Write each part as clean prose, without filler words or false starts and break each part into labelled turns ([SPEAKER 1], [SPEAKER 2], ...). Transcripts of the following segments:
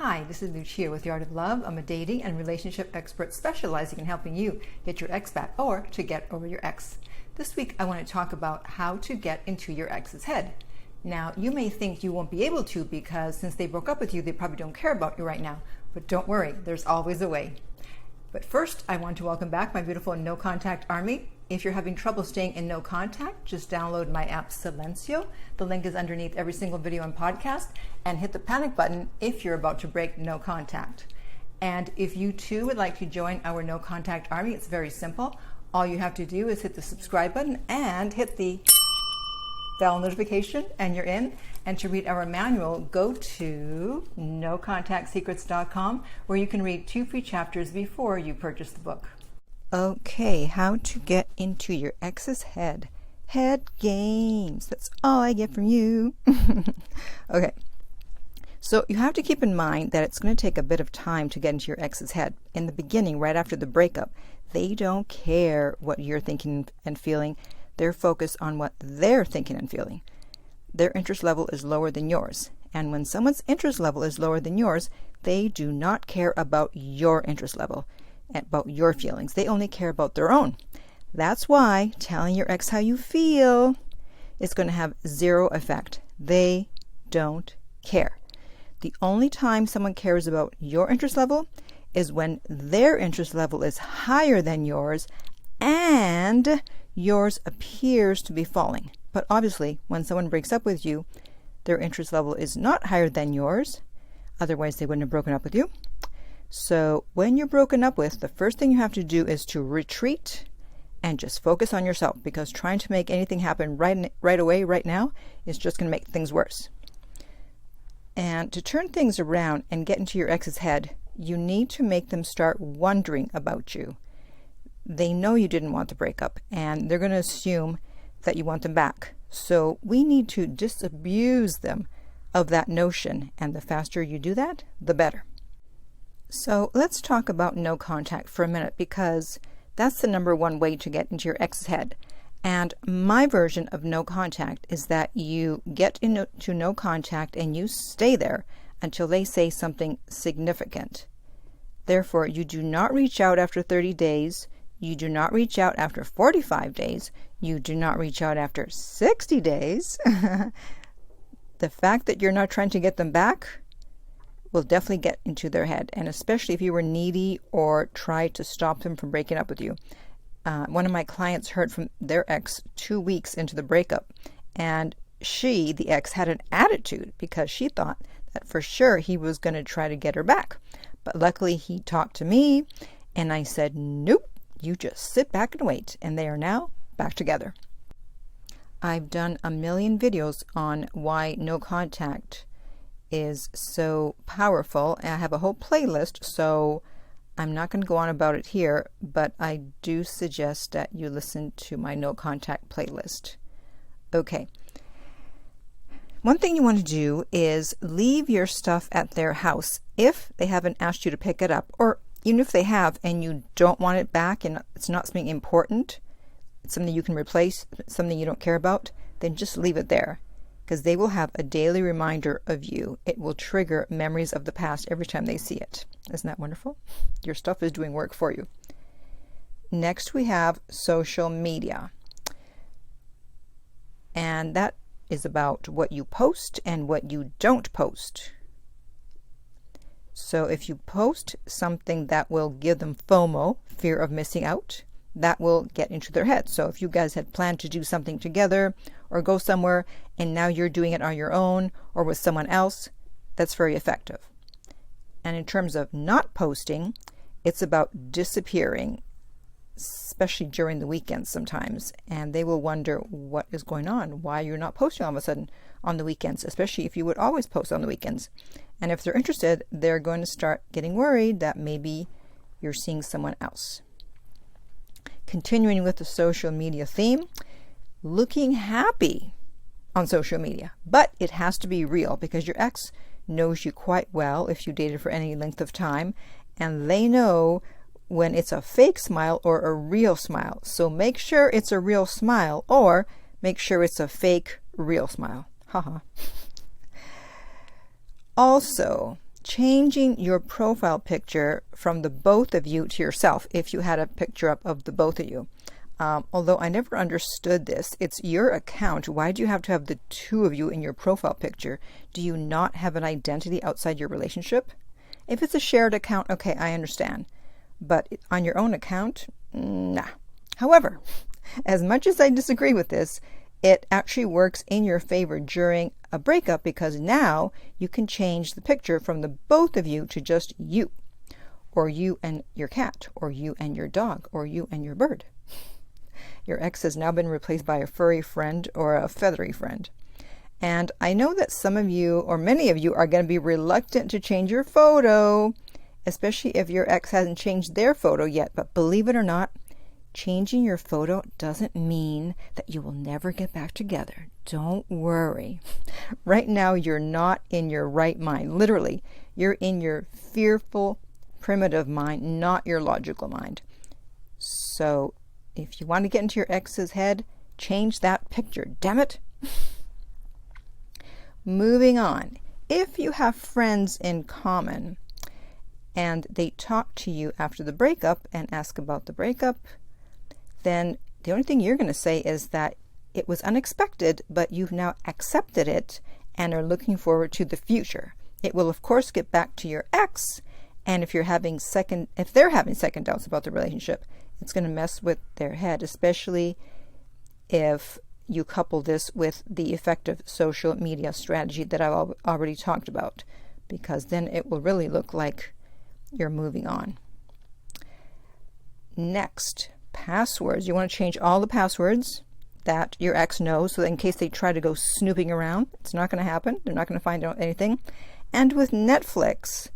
[SPEAKER 1] Hi, this is Lucia with The Art of Love. I'm a dating and relationship expert specializing in helping you get your ex back or to get over your ex. This week I want to talk about how to get into your ex's head. Now, you may think you won't be able to because since they broke up with you, they probably don't care about you right now. But don't worry, there's always a way. But first, I want to welcome back my beautiful No Contact Army. If you're having trouble staying in no contact, just download my app Silencio. The link is underneath every single video and podcast, and hit the panic button if you're about to break no contact. And if you too would like to join our No Contact Army, it's very simple. All you have to do is hit the subscribe button and hit the bell notification and you're in. And to read our manual, go to nocontactsecrets.com where you can read 2 free chapters before you purchase the book. Okay, how to get into your ex's head. Head games. That's all I get from you. Okay. So you have to keep in mind that it's going to take a bit of time to get into your ex's head. In the beginning, right after the breakup, they don't care what you're thinking and feeling. They're focused on what they're thinking and feeling. Their interest level is lower than yours. And when someone's interest level is lower than yours, they do not care about your interest level, about your feelings. They only care about their own. That's why telling your ex how you feel is going to have zero effect. They don't care. The only time someone cares about your interest level is when their interest level is higher than yours and yours appears to be falling. But obviously, when someone breaks up with you, their interest level is not higher than yours. Otherwise, they wouldn't have broken up with you. So when you're broken up with, the first thing you have to do is to retreat and just focus on yourself, because trying to make anything happen right away, right now, is just going to make things worse. And to turn things around and get into your ex's head, you need to make them start wondering about you. They know you didn't want the breakup, and they're going to assume that you want them back. So we need to disabuse them of that notion, and the faster you do that, the better. So let's talk about no contact for a minute, because that's the number one way to get into your ex's head. And my version of no contact is that you get into no contact and you stay there until they say something significant. Therefore, you do not reach out after 30 days. You do not reach out after 45 days. You do not reach out after 60 days. The fact that you're not trying to get them back will definitely get into their head, and especially if you were needy or tried to stop them from breaking up with you. One of my clients heard from their ex 2 weeks into the breakup, and the ex, had an attitude because she thought that for sure he was going to try to get her back. But luckily he talked to me, and I said, nope, you just sit back and wait, and they are now back together. I've done a million videos on why no contact is so powerful. I have a whole playlist, so I'm not going to go on about it here, but I do suggest that you listen to my no contact playlist. Okay. One thing you want to do is leave your stuff at their house if they haven't asked you to pick it up, or even if they have and you don't want it back and it's not something important, it's something you can replace, something you don't care about, then just leave it there, because they will have a daily reminder of you. It will trigger memories of the past every time they see it. Isn't that wonderful? Your stuff is doing work for you. Next, we have social media. And that is about what you post and what you don't post. So if you post something that will give them FOMO, fear of missing out, that will get into their head. So if you guys had planned to do something together or go somewhere and now you're doing it on your own or with someone else, that's very effective. And in terms of not posting, it's about disappearing, especially during the weekends sometimes. And they will wonder what is going on, why you're not posting all of a sudden on the weekends, especially if you would always post on the weekends. And if they're interested, they're going to start getting worried that maybe you're seeing someone else. Continuing with the social media theme, looking happy on social media. But it has to be real, because your ex knows you quite well if you dated for any length of time, and they know when it's a fake smile or a real smile. So make sure it's a real smile, or make sure it's a fake real smile. Haha. Also, changing your profile picture from the both of you to yourself if you had a picture up of the both of you. Although I never understood this. It's your account. Why do you have to have the two of you in your profile picture? Do you not have an identity outside your relationship? If it's a shared account, okay, I understand. But on your own account, nah. However, as much as I disagree with this, it actually works in your favor during a breakup because now you can change the picture from the both of you to just you, or you and your cat, or you and your dog, or you and your bird. Your ex has now been replaced by a furry friend or a feathery friend. And I know that some of you, or many of you, are going to be reluctant to change your photo, especially if your ex hasn't changed their photo yet. But believe it or not, changing your photo doesn't mean that you will never get back together. Don't worry. Right now, you're not in your right mind. Literally, you're in your fearful, primitive mind, not your logical mind. So if you want to get into your ex's head, change that picture. Damn it. Moving on. If you have friends in common and they talk to you after the breakup and ask about the breakup, then the only thing you're going to say is that it was unexpected, but you've now accepted it and are looking forward to the future. It will, of course, get back to your ex, and if they're having second doubts about the relationship, it's going to mess with their head, especially if you couple this with the effective social media strategy that I've already talked about, because then it will really look like you're moving on. Next, passwords. You want to change all the passwords that your ex knows, so that in case they try to go snooping around, it's not going to happen. They're not going to find out anything. And with Netflix,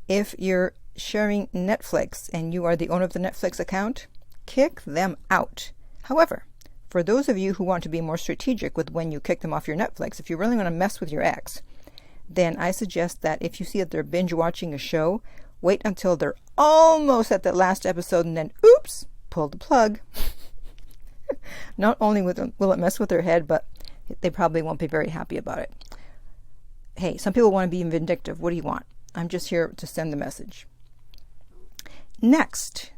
[SPEAKER 1] if you're sharing Netflix and you are the owner of the Netflix account, kick them out. However, for those of you who want to be more strategic with when you kick them off your Netflix, if you really want to mess with your ex, then I suggest that if you see that they're binge watching a show, wait until they're almost at the last episode and then, oops, pull the plug. Not only will it mess with their head, but they probably won't be very happy about it. Hey, some people want to be vindictive. What do you want? I'm just here to send the message. Next,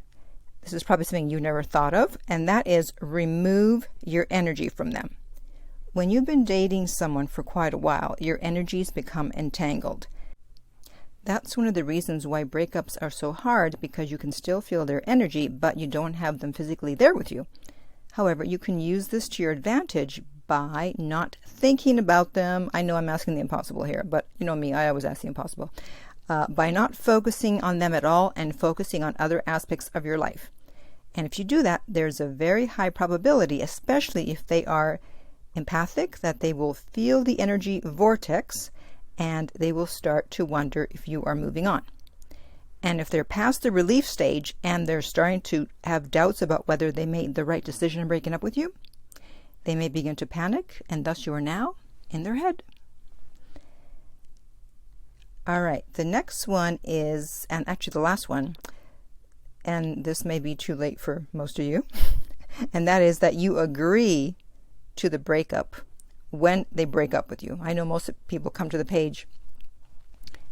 [SPEAKER 1] this is probably something you never thought of, and that is remove your energy from them. When you've been dating someone for quite a while, your energies become entangled. That's one of the reasons why breakups are so hard, because you can still feel their energy, but you don't have them physically there with you. However, you can use this to your advantage by not thinking about them. I know I'm asking the impossible here, but you know me, I always ask the impossible. By not focusing on them at all and focusing on other aspects of your life. And if you do that, there's a very high probability, especially if they are empathic, that they will feel the energy vortex and they will start to wonder if you are moving on. And if they're past the relief stage and they're starting to have doubts about whether they made the right decision in breaking up with you, they may begin to panic, and thus you are now in their head. All right, the next one is, and actually the last one, and this may be too late for most of you, and that is that you agree to the breakup when they break up with you. I know most people come to the page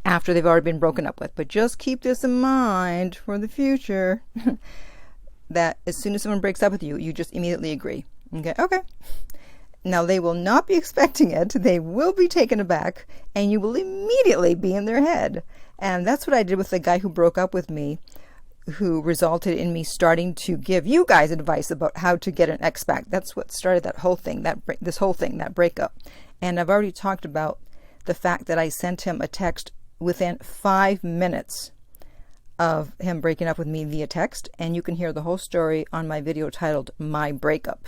[SPEAKER 1] after they've already been broken up with, but just keep this in mind for the future, that as soon as someone breaks up with you, you just immediately agree. Okay. Now, they will not be expecting it. They will be taken aback, and you will immediately be in their head. And that's what I did with the guy who broke up with me, who resulted in me starting to give you guys advice about how to get an ex back. That's what started that whole thing, that breakup. And I've already talked about the fact that I sent him a text within 5 minutes of him breaking up with me via text. And you can hear the whole story on my video titled My Breakup.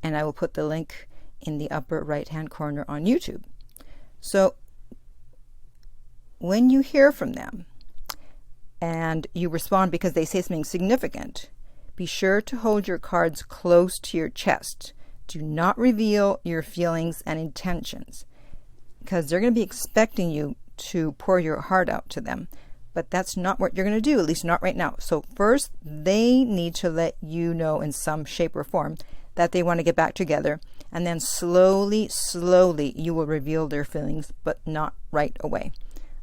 [SPEAKER 1] And I will put the link in the upper right-hand corner on YouTube. So when you hear from them and you respond because they say something significant, be sure to hold your cards close to your chest. Do not reveal your feelings and intentions, because they're going to be expecting you to pour your heart out to them. But that's not what you're going to do, at least not right now. So first, they need to let you know in some shape or form that they want to get back together. And then slowly, you will reveal their feelings, but not right away.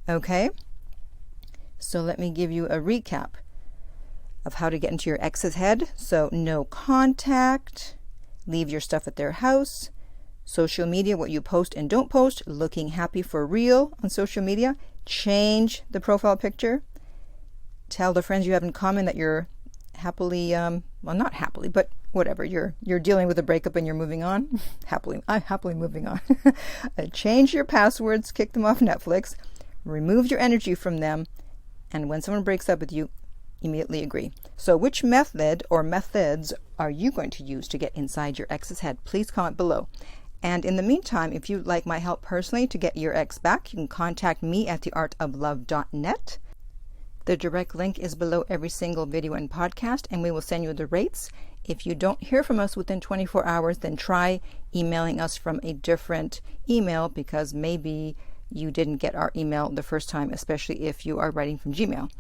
[SPEAKER 1] Okay? So let me give you a recap of how to get into your ex's head. So no contact, leave your stuff at their house, social media, what you post and don't post, looking happy for real on social media, change the profile picture, tell the friends you have in common that you're happily, well, not happily, but whatever, you're dealing with a breakup and you're moving on. happily moving on. Change your passwords, kick them off Netflix, remove your energy from them, and when someone breaks up with you, immediately agree. So which method or methods are you going to use to get inside your ex's head? Please comment below. And in the meantime, if you'd like my help personally to get your ex back, you can contact me at theartoflove.net. The direct link is below every single video and podcast, and we will send you the rates. If you don't hear from us within 24 hours, then try emailing us from a different email, because maybe you didn't get our email the first time, especially if you are writing from Gmail.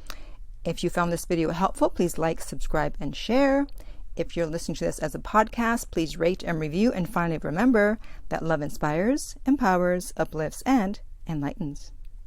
[SPEAKER 1] If you found this video helpful, please like, subscribe, and share. If you're listening to this as a podcast, please rate and review. And finally, remember that love inspires, empowers, uplifts, and enlightens.